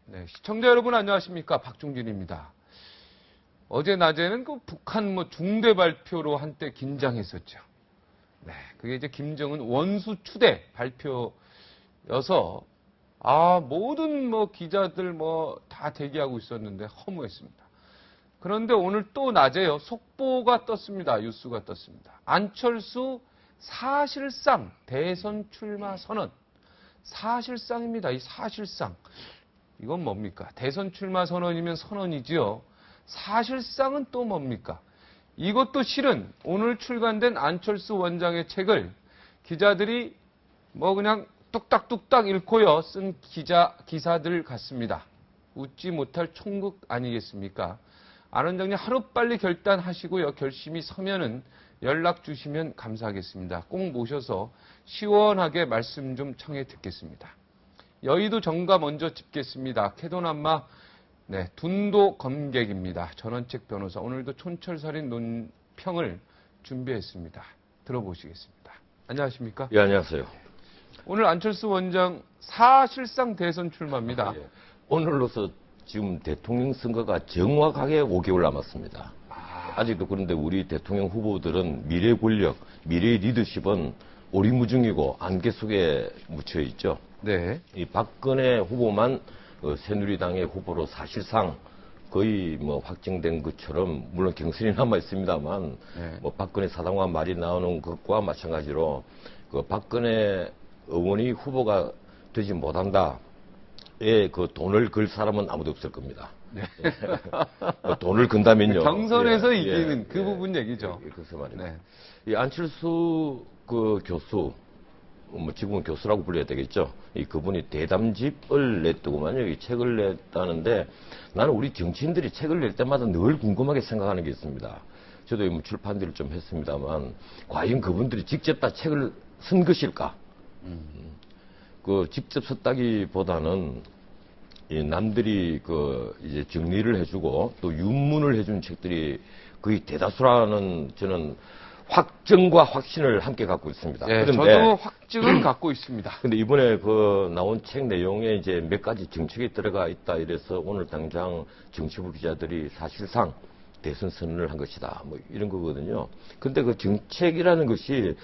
네, 시청자 여러분 안녕하십니까? 박중진입니다. 어제 낮에는 그 북한 중대 발표로 한때 긴장했었죠. 네, 그게 이제 김정은 원수 추대 발표여서 모든 기자들 다 대기하고 있었는데 허무했습니다. 그런데 오늘 또 낮에요. 속보가 떴습니다. 뉴스가 떴습니다. 안철수 사실상 대선 출마 선언. 사실상입니다. 이 사실상. 이건 뭡니까? 대선 출마 선언이면 선언이지요. 사실상은 또 뭡니까? 이것도 실은 오늘 출간된 안철수 원장의 책을 기자들이 그냥 뚝딱뚝딱 읽고요. 쓴 기사들 같습니다. 웃지 못할 총극 아니겠습니까? 안 원장님 하루빨리 결단하시고요. 결심이 서면은 연락 주시면 감사하겠습니다. 꼭 모셔서 시원하게 말씀 좀 청해 듣겠습니다. 여의도 정가 먼저 짚겠습니다. 캐도남마 둔도 검객입니다. 전원책 변호사. 오늘도 촌철살인 논평을 준비했습니다. 들어보시겠습니다. 안녕하십니까? 예, 안녕하세요. 오늘 안철수 원장 사실상 대선 출마입니다. 예. 오늘로서 지금 대통령 선거가 정확하게 5개월 남았습니다. 아직도 그런데 우리 대통령 후보들은 미래 권력, 미래 리더십은 오리무중이고 안개 속에 묻혀 있죠. 네. 이 박근혜 후보만 새누리당의 후보로 사실상 거의 확정된 것처럼 물론 경선이 남아 있습니다만 네. 박근혜 사당과 말이 나오는 것과 마찬가지로 그 박근혜 의원이 후보가 되지 못한다에 그 돈을 걸 사람은 아무도 없을 겁니다. 네. 돈을 건다면요. 경선에서 이기는 그 부분 얘기죠. 그래서 말입니다. 네. 이 안철수 그 교수, 지금은 교수라고 불러야 되겠죠. 그분이 대담집을 냈더구만요. 이 책을 냈다는데 나는 우리 정치인들이 책을 낼 때마다 늘 궁금하게 생각하는 게 있습니다. 저도 출판들을 좀 했습니다만 과연 그분들이 직접 다 책을 쓴 것일까? 그 직접 썼다기보다는 남들이 이제 정리를 해주고 또 윤문을 해준 책들이 거의 대다수라는 저는 확정과 확신을 함께 갖고 있습니다. 네, 저도 확증을 갖고 있습니다. 근데 이번에 나온 책 내용에 이제 몇 가지 정책이 들어가 있다 이래서 오늘 당장 정치부 기자들이 사실상 대선 선언을 한 것이다. 이런 거거든요. 근데 그 정책이라는 것이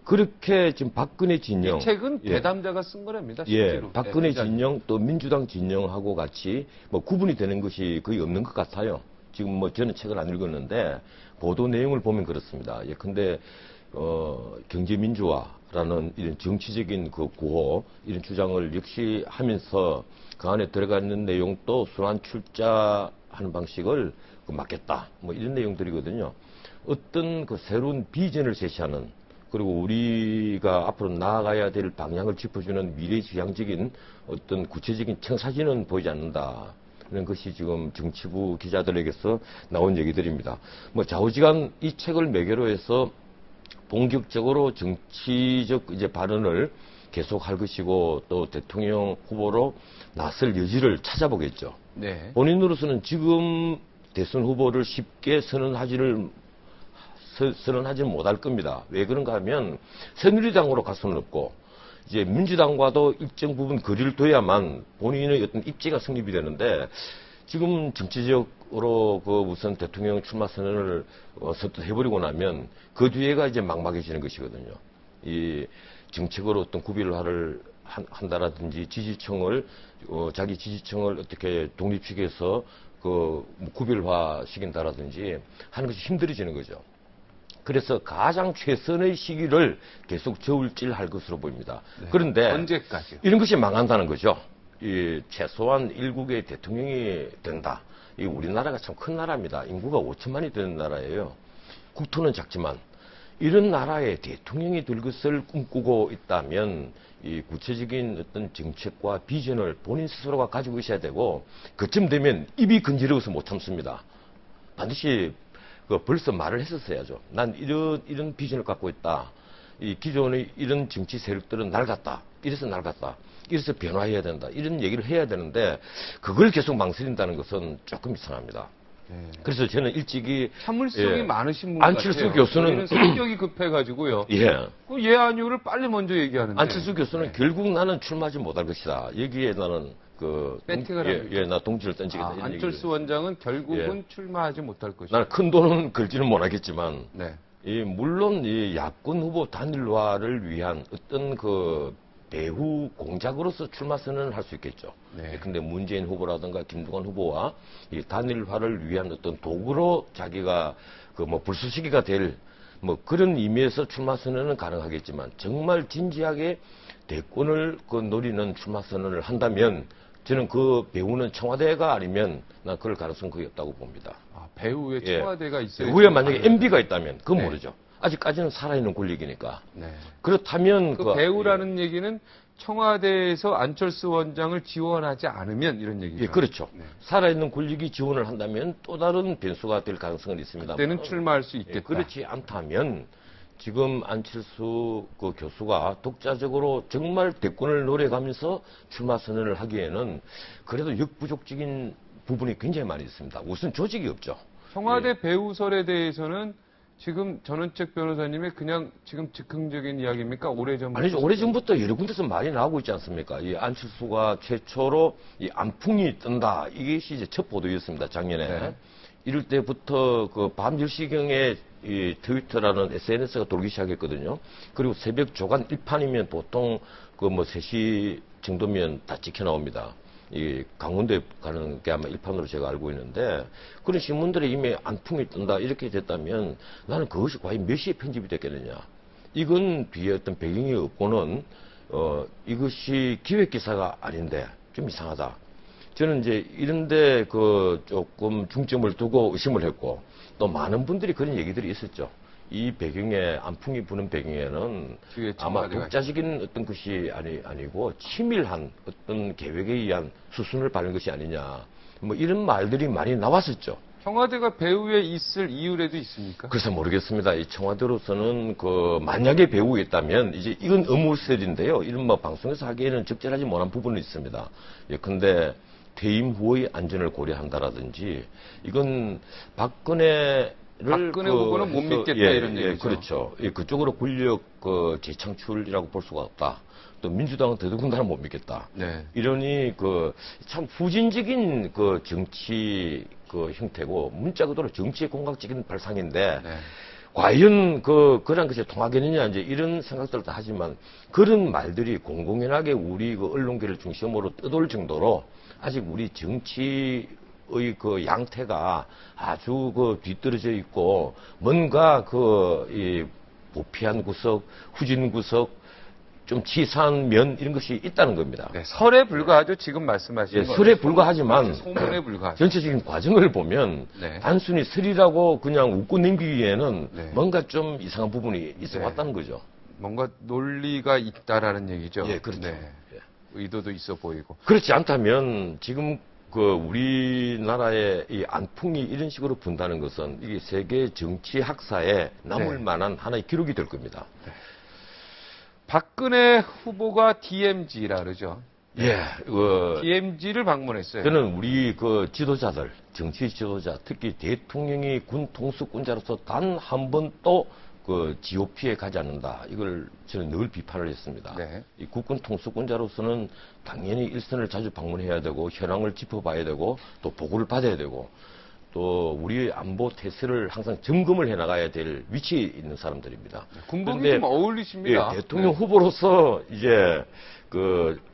그렇게 지금 박근혜 진영. 이 책은 대담자가 쓴 거랍니다. 실제로. 박근혜 진영 또 민주당 진영하고 같이 구분이 되는 것이 거의 없는 것 같아요. 지금 저는 책을 안 읽었는데 보도 내용을 보면 그렇습니다. 근데 경제민주화라는 이런 정치적인 그 구호 이런 주장을 역시 하면서 그 안에 들어가 있는 내용도 순환 출자하는 방식을 막겠다. 이런 내용들이거든요. 어떤 그 새로운 비전을 제시하는 그리고 우리가 앞으로 나아가야 될 방향을 짚어주는 미래지향적인 어떤 구체적인 청사진은 보이지 않는다. 이런 것이 지금 정치부 기자들에게서 나온 얘기들입니다. 좌우지간 이 책을 매개로 해서 본격적으로 정치적 이제 발언을 계속할 것이고 또 대통령 후보로 나설 여지를 찾아보겠죠. 네. 본인으로서는 지금 대선 후보를 쉽게 선언하지는 못할 겁니다. 왜 그런가 하면 새누리당으로 갈 수는 없고 이제 민주당과도 일정 부분 거리를 둬야만 본인의 어떤 입지가 성립이 되는데 지금 정치적으로 무슨 대통령 출마 선언을 서둘 해버리고 나면 그 뒤에가 이제 막막해지는 것이거든요. 이 정책으로 어떤 구비를 한다라든지 지지층을 자기 지지층을 어떻게 독립시켜서 구별화 시킨다라든지 하는 것이 힘들어지는 거죠. 그래서 가장 최선의 시기를 계속 저울질할 것으로 보입니다. 네. 그런데 언제까지? 이런 것이 망한다는 거죠. 최소한 일국의 대통령이 된다. 우리나라가 참 큰 나라입니다. 인구가 5천만이 되는 나라예요. 국토는 작지만 이런 나라의 대통령이 될 것을 꿈꾸고 있다면 이 구체적인 어떤 정책과 비전을 본인 스스로가 가지고 있어야 되고 그쯤 되면 입이 건지러워서 못 참습니다. 반드시 벌써 말을 했었어야죠. 난 이런 비전을 갖고 있다. 이 기존의 이런 정치 세력들은 낡았다. 이래서 낡았다. 이래서 변화해야 된다. 이런 얘기를 해야 되는데 그걸 계속 망설인다는 것은 조금 이상합니다. 그래서 저는 일찍이 참을성이 많으신 분 안철수 같아요. 교수는 성격이 급해가지고요. 그 아니오를 빨리 먼저 얘기하는데. 안철수 교수는 결국 나는 출마하지 못할 것이다. 여기에 나는 배팅을 합니까? 나 동지를 던지겠다. 이런 안철수 얘기를 원장은 결국은 출마하지 못할 것이다. 나는 큰 돈은 걸지는 못하겠지만, 네. 물론 이 야권 후보 단일화를 위한 어떤 그 배후 공작으로서 출마 선언을 할 수 있겠죠. 네. 근데 문재인 후보라든가 김두관 후보와 이 단일화를 위한 어떤 도구로 자기가 그 뭐 불쏘시개가 될 뭐 그런 의미에서 출마 선언은 가능하겠지만 정말 진지하게 대권을 그 노리는 출마 선언을 한다면 저는 그 배후는 청와대가 아니면 난 그럴 가능성은 거의 없다고 봅니다. 배후에 청와대가 있어요. 배후에 만약에 MB가 있다면 그건 네. 모르죠. 아직까지는 살아있는 권력이니까. 네. 그렇다면 그 배후라는 얘기는 청와대에서 안철수 원장을 지원하지 않으면 이런 얘기죠. 예, 그렇죠. 네. 살아있는 권력이 지원을 한다면 또 다른 변수가 될 가능성은 있습니다. 그때는 출마할 수 있겠다. 그렇지 않다면 지금 안철수 그 교수가 독자적으로 정말 대권을 노려가면서 출마 선언을 하기에는 그래도 역부족적인 부분이 굉장히 많이 있습니다. 우선 조직이 없죠. 청와대 배후설에 대해서는 지금 전원책 변호사님의 그냥 지금 즉흥적인 이야기입니까? 오래전부터? 아니죠. 오래전부터 여러 군데서 많이 나오고 있지 않습니까? 이 안철수가 최초로 이 안풍이 뜬다. 이것이 이제 첫 보도였습니다. 작년에. 네. 이럴 때부터 그 밤 10시경에 이 트위터라는 SNS가 돌기 시작했거든요. 그리고 새벽 조간 1판이면 보통 그 뭐 3시 정도면 다 찍혀 나옵니다. 이 강원도에 가는 게 아마 1판으로 제가 알고 있는데 그런 신문들이 이미 안풍이 뜬다 이렇게 됐다면 나는 그것이 과연 몇 시에 편집이 됐겠느냐. 이건 뒤에 어떤 배경이 없고는 이것이 기획기사가 아닌데 좀 이상하다. 저는 이제 이런데 그 조금 중점을 두고 의심을 했고 또 많은 분들이 그런 얘기들이 있었죠. 이 배경에 안풍이 부는 배경에는 아마 독자적인 어떤 것이 아니고 치밀한 어떤 계획에 의한 수순을 밟는 것이 아니냐. 뭐 이런 말들이 많이 나왔었죠. 청와대가 배후에 있을 이유라도 있습니까? 글쎄 모르겠습니다. 이 청와대로서는 그 만약에 배후에 있다면 이제 이건 의무설인데요. 이런 뭐 방송에서 하기에는 적절하지 못한 부분은 있습니다. 근데 퇴임 후의 안전을 고려한다라든지 이건 박근혜 후보는 못 믿겠다 이런 얘기죠. 그렇죠. 그쪽으로 권력 재창출이라고 볼 수가 없다. 또 민주당은 더더군다나 못 믿겠다. 네. 이러니 참 후진적인 정치 형태고 문자 그대로 정치의 공각적인 발상인데 네. 과연 그런 것이 통하겠느냐 이제 이런 생각들을 다 하지만 그런 말들이 공공연하게 우리 언론계를 중심으로 떠돌 정도로 아직 우리 정치의 양태가 아주 뒤떨어져 있고 뭔가 이 부패한 구석, 후진 구석, 좀 치사한 면 이런 것이 있다는 겁니다. 네, 설에 불과하죠. 지금 말씀하시는 거. 설에 불과하지만 소문에 불과하죠. 전체적인 과정을 보면 네. 단순히 설이라고 그냥 웃고 넘기기에는 네. 뭔가 좀 이상한 부분이 있어 왔다는 거죠. 뭔가 논리가 있다라는 얘기죠. 예, 그렇죠. 네. 의도도 있어 보이고. 그렇지 않다면 지금 우리나라의 이 안풍이 이런 식으로 분다는 것은 이게 세계 정치 학사에 남을 네. 만한 하나의 기록이 될 겁니다. 네. 박근혜 후보가 DMZ라 그러죠. 예, DMZ를 방문했어요. 저는 우리 지도자들, 정치 지도자, 특히 대통령이 군 통수권자로서 단 한 번도 GOP에 가지 않는다. 이걸 저는 늘 비판을 했습니다. 네. 이 국군 통수권자로서는 당연히 일선을 자주 방문해야 되고 현황을 짚어봐야 되고 또 보고를 받아야 되고 또 우리의 안보 태세를 항상 점검을 해나가야 될 위치에 있는 사람들입니다. 군복이 좀 어울리십니다. 예, 대통령 후보로서 이제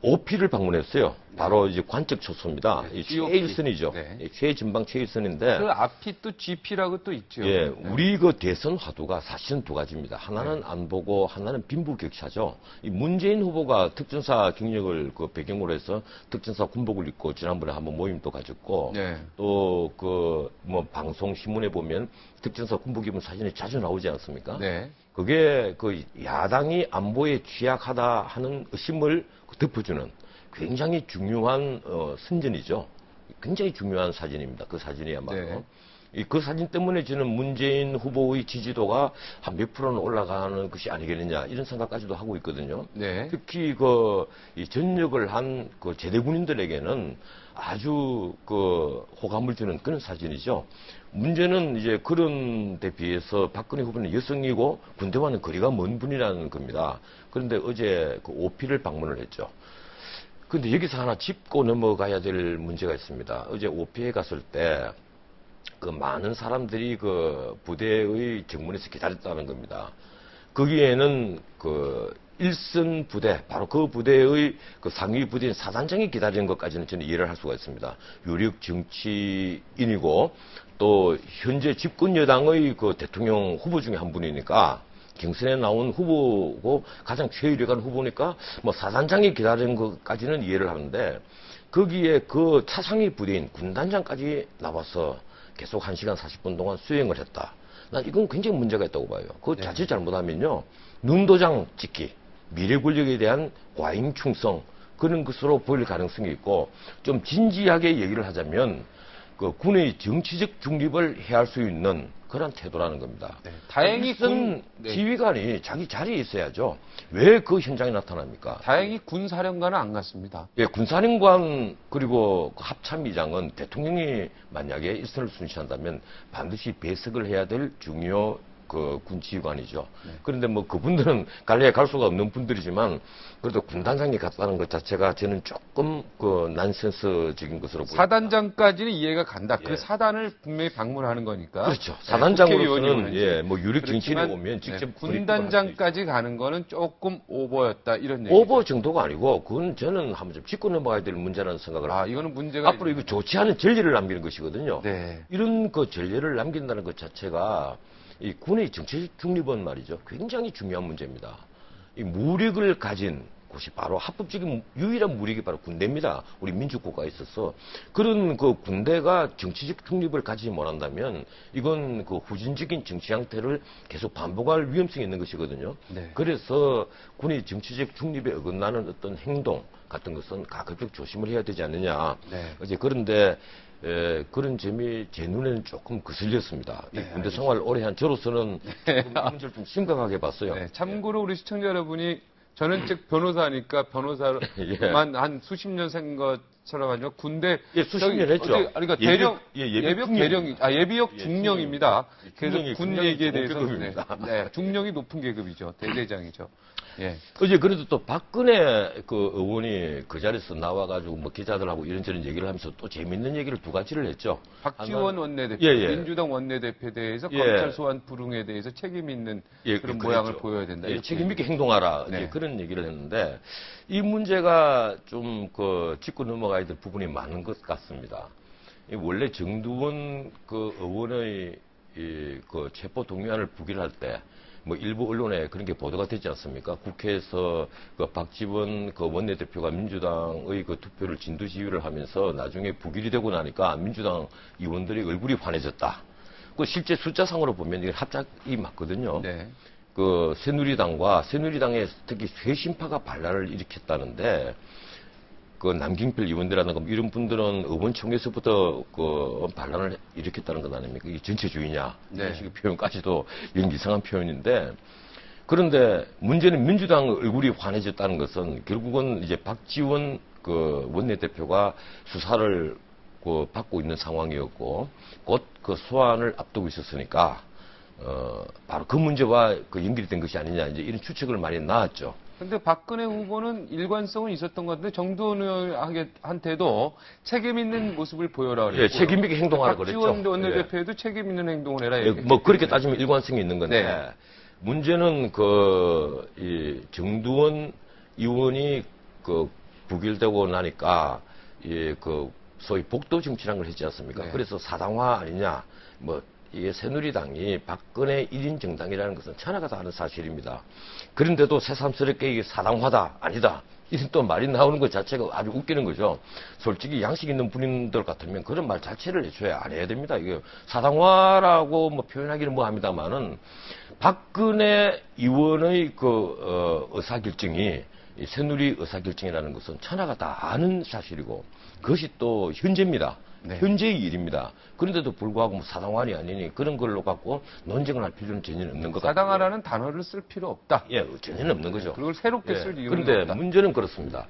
OP를 방문했어요. 바로 이제 관적 초소입니다. 네, 최일선이죠. 네. 최전방 최일선인데. 그 앞이 또 GP라고 또 있죠. 예, 네. 우리 대선 화두가 사실은 두 가지입니다. 하나는 안보고 하나는 빈부격차죠. 이 문재인 후보가 특전사 경력을 배경으로 해서 특전사 군복을 입고 지난번에 한번 모임도 가졌고 네. 또 뭐 방송 신문에 보면 특전사 군복 입은 사진이 자주 나오지 않습니까? 네. 그게 야당이 안보에 취약하다 하는 의심을 덮어주는 굉장히 중요한 선전이죠. 굉장히 중요한 사진입니다. 그 사진이야말로. 네. 그 사진 때문에 저는 문재인 후보의 지지도가 한 몇 프로는 올라가는 것이 아니겠느냐 이런 생각까지도 하고 있거든요. 네. 특히 이 전역을 한 제대군인들에게는 아주 호감을 주는 그런 사진이죠. 문제는 이제 그런 데 비해서 박근혜 후보는 여성이고 군대와는 거리가 먼 분이라는 겁니다. 그런데 어제 OP를 방문을 했죠. 근데 여기서 하나 짚고 넘어가야 될 문제가 있습니다. 어제 오피에 갔을 때 그 많은 사람들이 그 부대의 정문에서 기다렸다는 겁니다. 거기에는 그 일선 부대, 바로 그 부대의 그 상위 부대인 사단장이 기다리는 것까지는 저는 이해를 할 수가 있습니다. 유력 정치인이고 또 현재 집권 여당의 그 대통령 후보 중에 한 분이니까 경선에 나온 후보고 가장 최유력한 후보니까 뭐 사단장이 기다리는 것까지는 이해를 하는데 거기에 그 차상위 부대인 군단장까지 나와서 계속 1시간 40분 동안 수행을 했다. 난 이건 굉장히 문제가 있다고 봐요. 그거 자칫 잘못하면요. 눈도장 찍기, 미래 권력에 대한 과잉 충성 그런 것으로 보일 가능성이 있고 좀 진지하게 얘기를 하자면 그 군의 정치적 중립을 해할 수 있는 그런 태도라는 겁니다. 네. 다행히 군 지휘관이 자기 자리에 있어야죠. 왜 그 현장에 나타납니까? 다행히 군사령관은 안 갔습니다. 예, 군사령관 그리고 그 합참의장은 대통령이 만약에 일선을 순시한다면 반드시 배석을 해야 될 중요 그 군지휘관이죠. 네. 그런데 뭐 그분들은 갈래야 갈 수가 없는 분들이지만 그래도 군단장이 갔다는 것 자체가 저는 조금 그 난센스적인 것으로 보입니다. 사단장까지는 이해가 간다. 예. 그 사단을 분명히 방문하는 거니까. 그렇죠. 네, 사단장으로서는 국회의원이 예, 뭐 유력 정치인이 그렇지만, 오면 직접 네, 군단장까지 가는 거는 조금 오버였다 이런 얘기. 오버 정도가 아니고 그건 저는 한번 좀 짚고 넘어가야 될 문제라는 생각을 합니다. 이거는 문제가 앞으로 이거 좋지 않은 전례를 남기는 것이거든요. 네. 이런 그 전례를 남긴다는 것 자체가 이 군의 정치적 중립은 말이죠. 굉장히 중요한 문제입니다. 이 무력을 가진 곳이 바로 합법적인 유일한 무력이 바로 군대입니다. 우리 민주국가에 있어서 그런 그 군대가 정치적 중립을 가지지 못한다면 이건 그 후진적인 정치 형태를 계속 반복할 위험성이 있는 것이거든요. 네. 그래서 군의 정치적 중립에 어긋나는 어떤 행동 같은 것은 가급적 조심을 해야 되지 않느냐. 네. 이제 그런데 그런 점이 제 눈에는 조금 거슬렸습니다. 네, 이 군대 생활을 오래 한 저로서는 조금 이 문제를 좀 심각하게 봤어요. 네, 참고로 우리 시청자 여러분이 저는 즉 변호사니까 변호사만 예. 한 수십 년 생 것처럼 아니고 군대 예, 수십 년 했죠. 그러니까 대령 예비역 대령 예비역 예, 중령입니다. 그래서 중령이 군 굉장히 얘기에 좋은 대해서 계급입니다. 네, 중령이 높은 계급이죠. 대대장이죠. 예. 어제 그래도 또 박근혜 그 의원이 그 자리에서 나와가지고 뭐 기자들하고 이런저런 얘기를 하면서 또 재밌는 얘기를 두 가지를 했죠. 박지원 원내대표, 예, 예. 민주당 원내대표에 대해서 예. 검찰 소환 불응에 대해서 책임 있는 예, 그런 그랬죠. 모양을 보여야 된다. 예, 이렇게 책임 있게 행동하라. 네. 이제 그런 얘기를 했는데 이 문제가 좀 그 짚고 넘어가야 될 부분이 많은 것 같습니다. 이 원래 정두원 그 의원의 그 체포 동의안을 부결할 때 뭐 일부 언론에 그런 게 보도가 되지 않습니까? 국회에서 그 박지원 그 원내대표가 민주당의 그 투표를 진두지휘를 하면서 나중에 부결이 되고 나니까 민주당 의원들이 얼굴이 환해졌다. 그 실제 숫자상으로 보면 이게 합작이 맞거든요. 네. 그 새누리당의 특히 쇄신파가 반란을 일으켰다는데 그 남경필 의원들이라든가 이런 분들은 의원총회에서부터 그 반란을 일으켰다는 것 아닙니까? 이게 전체주의냐? 네. 이런 식의 표현까지도 이런 이상한 표현인데 그런데 문제는 민주당 얼굴이 환해졌다는 것은 결국은 이제 박지원 그 원내대표가 수사를 그 받고 있는 상황이었고 곧 그 소환을 앞두고 있었으니까 바로 그 문제와 그 연결이 된 것이 아니냐 이제 이런 추측을 많이 나왔죠. 근데 박근혜 후보는 일관성은 있었던 것 같은데 정두원 의원한테도 책임 있는 모습을 보여라 그랬고 예, 책임 있게 행동하라 그랬죠. 박지원 원내대표에도 책임 있는 행동을 해라. 예, 뭐 그렇게 따지면 일관성이 있는 건데 네. 문제는 이 정두원 의원이 그 부결되고 나니까 그 소위 복도 정치라는 걸 했지 않습니까? 네. 그래서 사당화 아니냐 뭐 이게 새누리당이 박근혜 1인 정당이라는 것은 천하가 다 아는 사실입니다. 그런데도 새삼스럽게 이게 사당화다, 아니다. 이런 또 말이 나오는 것 자체가 아주 웃기는 거죠. 솔직히 양식 있는 분들 같으면 그런 말 자체를 애초에 안 해야 됩니다. 이게 사당화라고 뭐 표현하기는 뭐 합니다만은 박근혜 의원의 그, 의사결정이 이 새누리 의사결정이라는 것은 천하가 다 아는 사실이고 그것이 또 현재입니다. 네. 현재의 일입니다. 그런데도 불구하고 뭐 사당화이 아니니 그런 걸로 갖고 논쟁을 할 필요는 전혀 없는 것 같아요. 사당하라는 단어를 쓸 필요 없다. 예, 전혀 없는 거죠. 그걸 새롭게 예, 쓸 이유는 그런데 없다. 문제는 그렇습니다.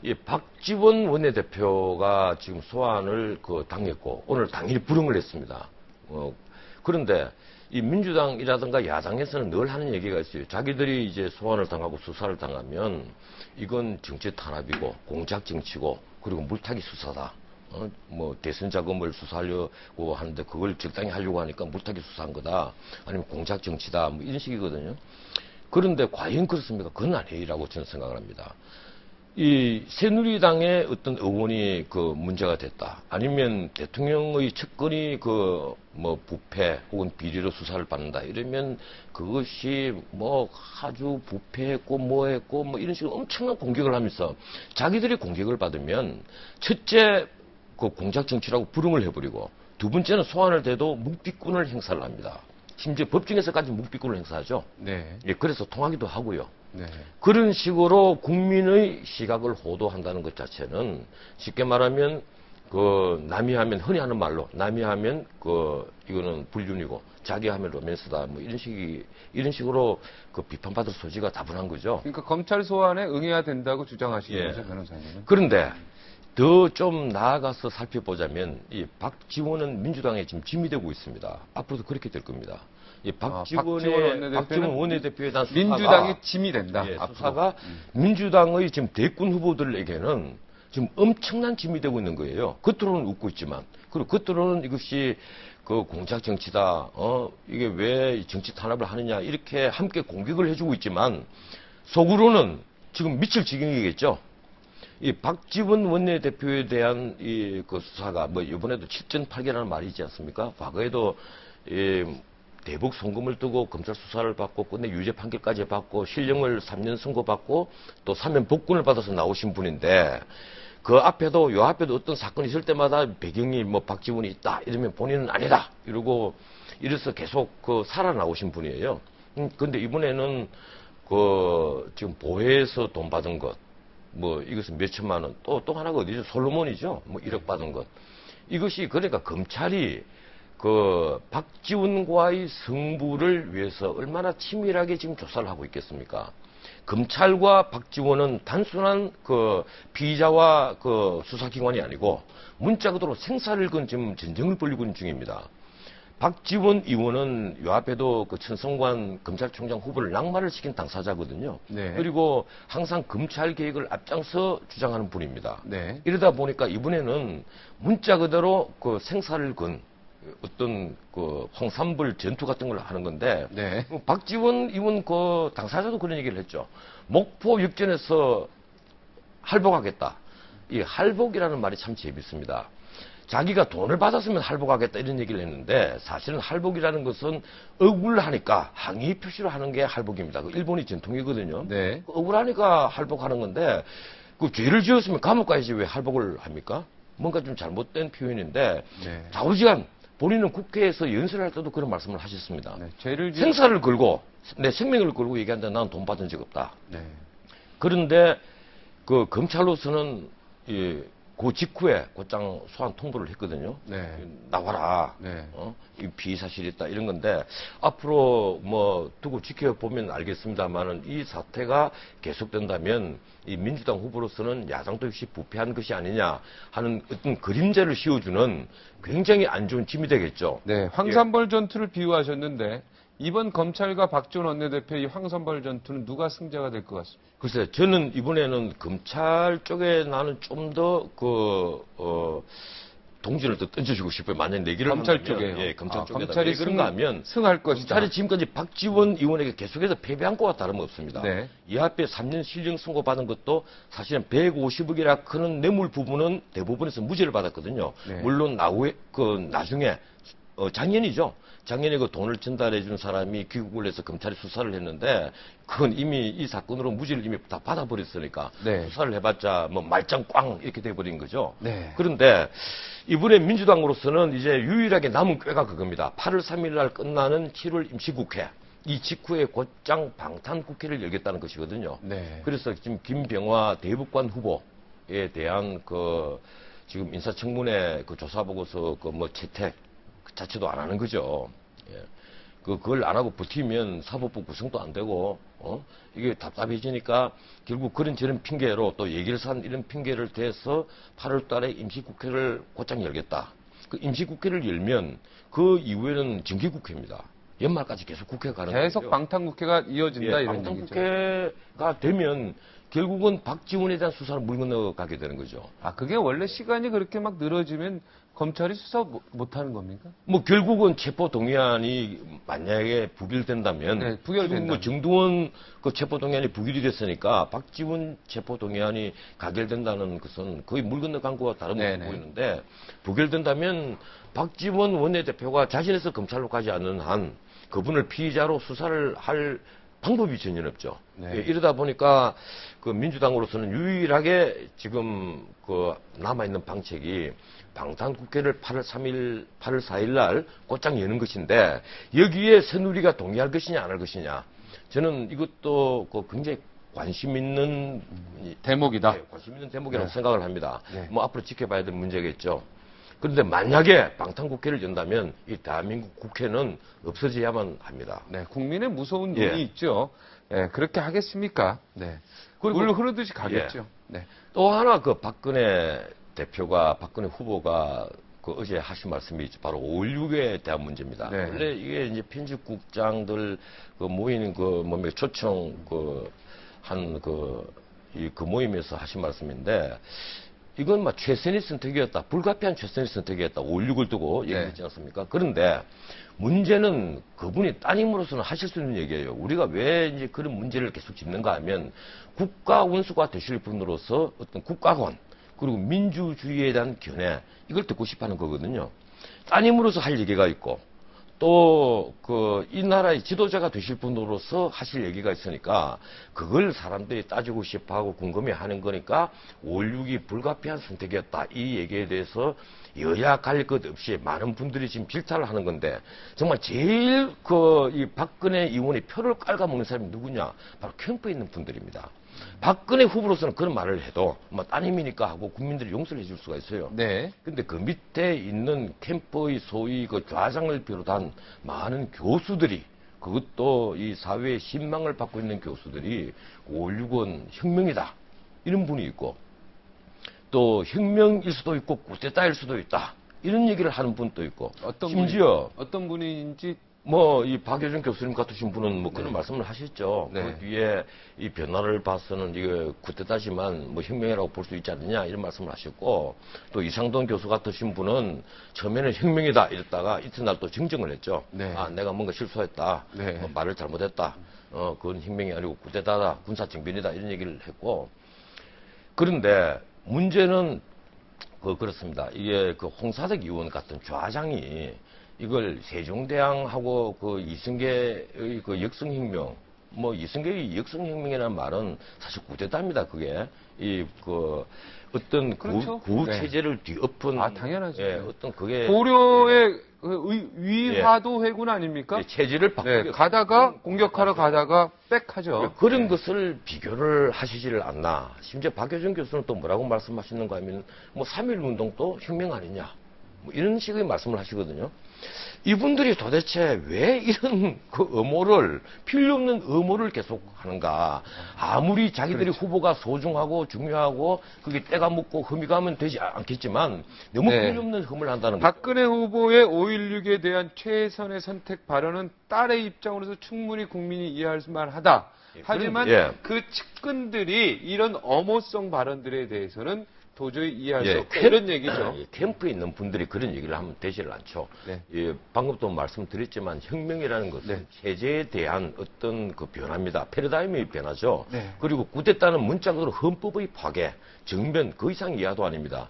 이 박지원 원내대표가 지금 소환을 그 당했고 오늘 당일 불응을 했습니다. 그런데 이 민주당이라든가 야당에서는 늘 하는 얘기가 있어요. 자기들이 이제 소환을 당하고 수사를 당하면 이건 정치 탄압이고 공작 정치고 그리고 물타기 수사다. 뭐 대선 자금을 수사하려고 하는데 그걸 적당히 하려고 하니까 물타기 수사한 거다. 아니면 공작 정치다. 뭐 이런 식이거든요. 그런데 과연 그렇습니까? 그건 아니라고 저는 생각을 합니다. 이 새누리당의 어떤 의원이 그 문제가 됐다. 아니면 대통령의 측근이 그 뭐 부패 혹은 비리로 수사를 받는다. 이러면 그것이 뭐 아주 부패했고 뭐 했고 뭐 이런 식으로 엄청난 공격을 하면서 자기들이 공격을 받으면 첫째 그 공작 정치라고 부름을 해버리고 두 번째는 소환을 돼도 묵비권을 행사를 합니다. 심지어 법정에서까지 묵비권을 행사하죠. 네. 예, 그래서 통하기도 하고요. 네. 그런 식으로 국민의 시각을 호도한다는 것 자체는 쉽게 말하면 그 남이 하면 흔히 하는 말로 남이 하면 그 이거는 불륜이고 자기 하면 로맨스다 뭐 이런 식으로 그 비판받을 소지가 다분한 거죠. 그러니까 검찰 소환에 응해야 된다고 주장하시는 예. 거죠, 변호사님은. 그런데 더 좀 나아가서 살펴보자면 이 박지원은 민주당에 지금 짐이 되고 있습니다. 앞으로도 그렇게 될 겁니다. 이 박지원 원내대표에 대한 수사가 민주당의 짐이 된다. 예, 앞으로. 수사가 민주당의 지금 대권 후보들에게는 지금 엄청난 짐이 되고 있는 거예요. 겉으로는 웃고 있지만 그리고 겉으로는 이것이 그 공작 정치다. 이게 왜 정치 탄압을 하느냐 이렇게 함께 공격을 해주고 있지만 속으로는 지금 미칠 지경이겠죠. 이 박지원 원내대표에 대한 이 그 수사가 뭐 이번에도 7.8개라는 말이 있지 않습니까? 과거에도 대북 송금을 두고 검찰 수사를 받고 끝내 유죄 판결까지 받고 실형을 3년 선고받고 또 사면 복권을 받아서 나오신 분인데 그 앞에도 요 앞에도 어떤 사건이 있을 때마다 배경이 뭐 박지원이 있다 이러면 본인은 아니다 이러고 이래서 계속 그 살아나오신 분이에요. 근데 이번에는 그 지금 보혜에서 돈 받은 것 뭐 이것은 몇 천만 원 또 하나가 어디죠? 솔로몬이죠. 뭐 1억 받은 것 이것이 그러니까 검찰이 그 박지원과의 승부를 위해서 얼마나 치밀하게 지금 조사를 하고 있겠습니까? 검찰과 박지원은 단순한 그 피의자와 그 수사기관이 아니고 문자 그대로 생사를 건 지금 전쟁을 벌이고 있는 중입니다. 박지원 의원은 요 앞에도 그 천성관 검찰총장 후보를 낙마를 시킨 당사자거든요. 네. 그리고 항상 검찰 개혁을 앞장서 주장하는 분입니다. 네. 이러다 보니까 이번에는 문자 그대로 그 생사를 건 어떤 그 황산벌 전투 같은 걸 하는 건데 네. 박지원 의원 그 당사자도 그런 얘기를 했죠. 목포 역전에서 할복하겠다. 이 할복이라는 말이 참 재밌습니다. 자기가 돈을 받았으면 할복하겠다 이런 얘기를 했는데 사실은 할복이라는 것은 억울하니까 항의 표시로 하는 게 할복입니다. 그 일본이 전통이거든요. 네. 억울하니까 할복하는 건데 그 죄를 지었으면 감옥 가야지 왜 할복을 합니까? 뭔가 좀 잘못된 표현인데 네. 좌우지간 본인은 국회에서 연설할 때도 그런 말씀을 하셨습니다. 네. 죄를 생사를 걸고 내 생명을 걸고 얘기하는데 나는 돈 받은 적 없다. 네. 그런데 그 검찰로서는 그 직후에 곧장 소환 통보를 했거든요. 네. 나와라. 네. 이 비위 사실이 있다 이런 건데 앞으로 뭐 두고 지켜보면 알겠습니다만은 이 사태가 계속된다면 이 민주당 후보로서는 야당도 역시 부패한 것이 아니냐 하는 어떤 그림자를 씌워주는 굉장히 안 좋은 짐이 되겠죠. 네. 황산벌 전투를 비유하셨는데 이번 검찰과 박지원 원내대표 이 황산벌 전투는 누가 승자가 될 것 같습니다. 글쎄, 저는 이번에는 검찰 쪽에 나는 좀 더 동전을 더 던져주고 싶어요. 만약 내기를 검찰 한다면, 쪽에요. 예, 검찰 쪽에다. 검찰이 왜 그런가 하면 승할 것이다. 검찰이 지금까지 박지원 의원에게 계속해서 패배한 것과 다름없습니다. 네. 이 앞에 3년 실형 선고받은 것도 사실은 150억이라 크는 뇌물 부분은 대부분에서 무죄를 받았거든요. 네. 물론 나중에 작년이죠. 작년에 그 돈을 전달해 준 사람이 귀국을 해서 검찰이 수사를 했는데 그건 이미 이 사건으로 무죄를 이미 다 받아버렸으니까 네. 수사를 해봤자 뭐 말짱 꽝 이렇게 돼버린 거죠. 네. 그런데 이번에 민주당으로서는 이제 유일하게 남은 꾀가 그겁니다. 8월 3일 날 끝나는 7월 임시국회 이 직후에 곧장 방탄국회를 열겠다는 것이거든요. 네. 그래서 지금 김병화 대북관 후보에 대한 그 지금 인사청문회 그 조사보고서 그 뭐 채택 그 자체도 안 하는 거죠. 예. 그걸 안 하고 버티면 사법부 구성도 안 되고, 이게 답답해지니까 결국 그런 저런 핑계로 또 예결산 이런 핑계를 대서 8월 달에 임시국회를 곧장 열겠다. 그 임시국회를 열면 그 이후에는 정기국회입니다. 연말까지 계속 국회가 가는 계속 거죠. 방탄국회가 이어진다 이런 얘기죠. 방탄국회가 되면 결국은 박지원에 대한 수사를 물 건너가게 되는 거죠. 아, 그게 원래 시간이 그렇게 막 늘어지면 검찰이 수사 못하는 겁니까? 뭐 결국은 체포 동의안이 만약에 부결된다면, 네, 부결된다면. 지금 뭐 정두원 그 체포 동의안이 부결이 됐으니까 박지원 체포 동의안이 가결된다는 것은 거의 물 건너간 거와 다른 모습 네네. 보이는데, 부결된다면 박지원 원내대표가 자신에서 검찰로 가지 않는 한 그분을 피의자로 수사를 할 방법이 전혀 없죠. 네. 예, 이러다 보니까 그 민주당으로서는 유일하게 지금 그 남아있는 방책이 방탄국회를 8월 4일 날 곧장 여는 것인데, 여기에 새누리가 동의할 것이냐 안 할 것이냐, 저는 이것도 그 굉장히 관심 있는 대목이다. 네, 관심 있는 대목이라고 네. 생각을 합니다. 네. 뭐 앞으로 지켜봐야 될 문제겠죠. 그런데 만약에 방탄국회를 연다면 이 대한민국 국회는 없어져야만 합니다. 네, 국민의 무서운 눈이 예. 있죠. 예, 그렇게 하겠습니까? 네. 그리고- 물 흐르듯이 가겠죠. 네. 또 하나 그 박근혜 후보가 그 어제 하신 말씀이 바로 5.16에 대한 문제입니다. 네. 원래 이게 이제 편집국장들 그 모이는 그 뭐 초청 그 모임에서 하신 말씀인데, 이건 막 최선의 선택이었다. 불가피한 최선의 선택이었다. 5.16을 두고 얘기했지 않습니까? 그런데 문제는 그분이 따님으로서는 하실 수 있는 얘기예요. 우리가 왜 이제 그런 문제를 계속 짚는가 하면, 국가 원수가 되실 분으로서 어떤 국가관, 그리고 민주주의에 대한 견해, 이걸 듣고 싶어 하는 거거든요. 따님으로서 할 얘기가 있고, 또, 이 나라의 지도자가 되실 분으로서 하실 얘기가 있으니까, 그걸 사람들이 따지고 싶어 하고 궁금해 하는 거니까, 5.16이 불가피한 선택이었다. 이 얘기에 대해서 여야 갈 것 없이 많은 분들이 지금 질타를 하는 건데, 정말 제일 이 박근혜 의원의 표를 깔아먹는 사람이 누구냐? 바로 캠프에 있는 분들입니다. 박근혜 후보로서는 그런 말을 해도 뭐 따님이니까 하고 국민들이 용서를 해줄 수가 있어요. 네. 근데 그 밑에 있는 캠프의 소위 그 좌장을 비롯한 많은 교수들이, 그것도 이 사회의 신망을 받고 있는 교수들이 5.16은 혁명이다, 이런 분이 있고, 또 혁명일 수도 있고 쿠데타일 수도 있다, 이런 얘기를 하는 분도 있고, 심지어 어떤 분인지 뭐 이 박효준 교수님 같으신 분은 뭐 그런 네. 말씀을 하셨죠. 네. 그 뒤에 이 변화를 봐서는 이게 쿠데타지만 뭐 혁명이라고 볼 수 있지 않느냐, 이런 말씀을 하셨고, 또 이상돈 교수 같으신 분은 처음에는 혁명이다 이랬다가 이튿날 또 정정을 했죠. 네. 아, 내가 뭔가 실수했다. 네. 뭐 말을 잘못했다. 그건 혁명이 아니고 쿠데타다, 군사정변이다, 이런 얘기를 했고. 그런데 문제는 그렇습니다. 이게 그 홍사덕 의원 같은 좌장이 이걸 세종대왕하고 그 이승계의 그 역성혁명, 뭐 이승계의 역성혁명이라는 말은 사실 쿠데타입니다. 그게 어떤 그렇죠. 구체제를 뒤엎은, 아, 당연하죠. 예, 어떤 그게 고려의 위화도 회군 아닙니까? 예, 체질을 바꾸게 네, 가다가 공격하러 가다가 빽 하죠. 그런 것을 비교를 하시지를 않나. 심지어 박효준 교수는 또 뭐라고 말씀하시는가 하면, 뭐 3.1 운동도 혁명 아니냐, 뭐 이런 식의 말씀을 하시거든요. 이분들이 도대체 왜 이런 그 필요 없는 음모를 계속 하는가. 아무리 자기들이 그렇죠. 후보가 소중하고 중요하고 그게 때가 묻고 흠이 가면 되지 않겠지만, 너무 네. 필요 없는 흠을 한다는 거죠. 박근혜 후보의 5.16에 대한 최선의 선택 발언은 딸의 입장으로서 충분히 국민이 이해할 만하다. 하지만 예. 그 측근들이 이런 엄호성 발언들에 대해서는 도저히 이해할 수 예, 없다. 이런 얘기죠. 캠프에 있는 분들이 그런 얘기를 하면 되지를 않죠. 네. 예, 방금도 말씀드렸지만 혁명이라는 것은 네. 체제에 대한 어떤 그 변화입니다. 패러다임의 변화죠. 네. 그리고 쿠데타는 문자 그대로 헌법의 파괴, 정변, 그 이상 이하도 아닙니다.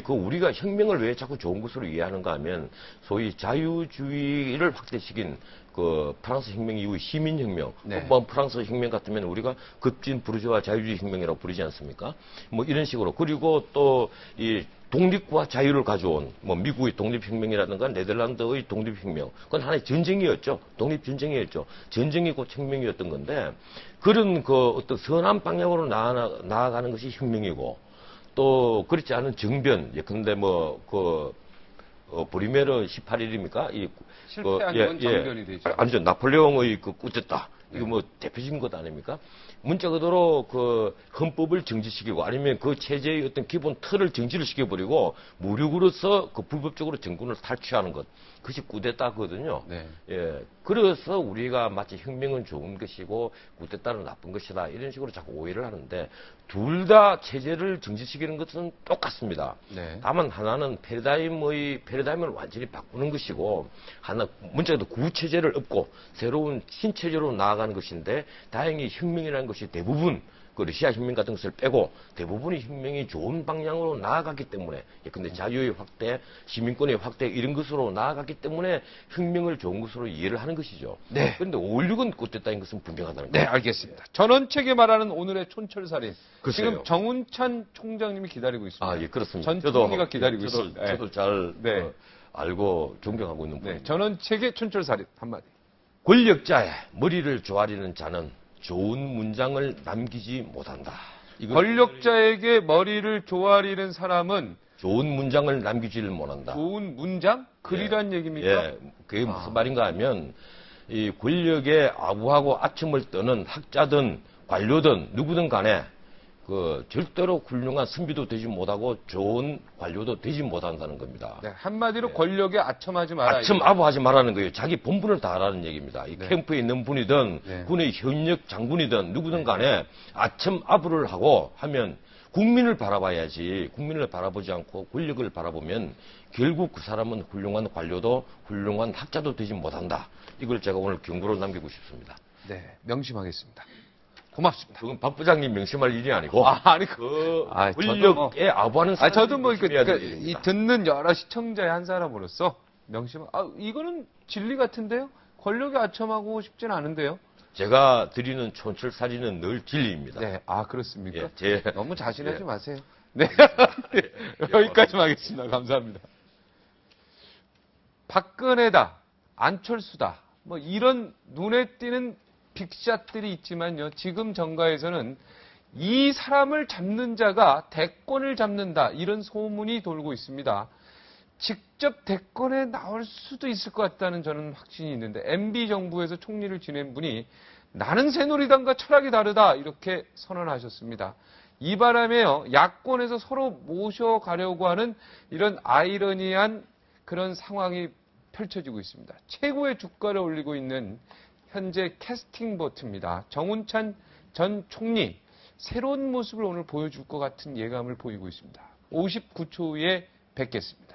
우리가 혁명을 왜 자꾸 좋은 것으로 이해하는가 하면, 소위 자유주의를 확대시킨 그 프랑스 혁명 이후의 시민혁명, 네. 뭐 프랑스 혁명 같으면 우리가 급진 부르주아 자유주의 혁명이라고 부르지 않습니까? 뭐 이런 식으로. 그리고 또 이 독립과 자유를 가져온 뭐 미국의 독립혁명이라든가 네덜란드의 독립혁명, 그건 하나의 전쟁이었죠. 독립전쟁이었죠. 전쟁이 곧 혁명이었던 건데, 그런 그 어떤 선한 방향으로 나아가는 것이 혁명이고, 또 그렇지 않은 정변, 예컨대 브리메르 18일입니까? 실패한 건 정변이 되죠. 완전 나폴레옹의 그 쿠데타, 이거 뭐 대표적인 것 아닙니까? 문자 그대로 그 헌법을 정지시키고 아니면 그 체제의 어떤 기본 틀을 정지를 시켜버리고 무력으로서 그 불법적으로 정권을 탈취하는 것. 그것이 쿠데타거든요. 네. 예. 그래서 우리가 마치 혁명은 좋은 것이고 쿠데타는 나쁜 것이다. 이런 식으로 자꾸 오해를 하는데 둘 다 체제를 정지시키는 것은 똑같습니다. 네. 다만 하나는 패러다임을 완전히 바꾸는 것이고 하나 문자도 구체제를 엎고 새로운 신체제로 나아가는 것인데 다행히 혁명이라는 것이 대부분 그 러시아 혁명 같은 것을 빼고 대부분의 혁명이 좋은 방향으로 나아갔기 때문에 근데 자유의 확대, 시민권의 확대 이런 것으로 나아갔기 때문에 혁명을 좋은 것으로 이해를 하는 것이죠. 네. 그런데 5.16은 꽃됐다는 것은 분명하다는 네, 거예요. 알겠습니다. 전원책에 말하는 오늘의 촌철살인. 글쎄요. 지금 정운찬 총장님이 기다리고 있습니다. 아, 예, 그렇습니다. 전 총리가 기다리고 저도, 있습니다. 저도 잘 네. 알고 존경하고 있는 네, 분입니다. 전원책의 촌철살인 한마디. 권력자의 머리를 조아리는 자는 좋은 문장을 남기지 못한다. 권력자에게 머리를 조아리는 사람은 좋은 문장을 남기지를 못한다. 좋은 문장? 글이란 얘기입니까? 예, 그게 무슨 말인가 하면 이 권력에 아부하고 아첨을 떠는 학자든 관료든 누구든 간에 그 절대로 훌륭한 선비도 되지 못하고 좋은 관료도 되지 못한다는 겁니다. 네, 한마디로 권력에 아첨하지 마라. 아첨 아부하지 말라는 거예요. 자기 본분을 다하라는 얘기입니다. 이 네. 캠프에 있는 분이든 네. 군의 현역 장군이든 누구든 간에 아첨 아부를 하고 하면 국민을 바라봐야지. 국민을 바라보지 않고 권력을 바라보면 결국 그 사람은 훌륭한 관료도 훌륭한 학자도 되지 못한다. 이걸 제가 오늘 경고로 남기고 싶습니다. 네, 명심하겠습니다. 고맙습니다. 그건 박 부장님 명심할 일이 아니고 아니, 그 저도 권력에 아부하는 사람 저도 뭐 이 듣는 여러 시청자의 한 사람으로서 이거는 진리 같은데요? 권력에 아첨하고 싶진 않은데요? 제가 드리는 촌철살인은 늘 진리입니다. 네, 그렇습니까? 예, 너무 자신하지 예. 마세요. 네. 여기까지만 하겠습니다. 감사합니다. 박근혜다, 안철수다, 뭐 이런 눈에 띄는 빅샷들이 있지만요. 지금 정가에서는 이 사람을 잡는 자가 대권을 잡는다. 이런 소문이 돌고 있습니다. 직접 대권에 나올 수도 있을 것 같다는 저는 확신이 있는데 MB 정부에서 총리를 지낸 분이 나는 새누리당과 철학이 다르다 이렇게 선언하셨습니다. 이 바람에요. 야권에서 서로 모셔가려고 하는 이런 아이러니한 그런 상황이 펼쳐지고 있습니다. 최고의 주가를 올리고 있는 현재 캐스팅 보트입니다. 정운찬 전 총리 새로운 모습을 오늘 보여줄 것 같은 예감을 보이고 있습니다. 59초 후에 뵙겠습니다.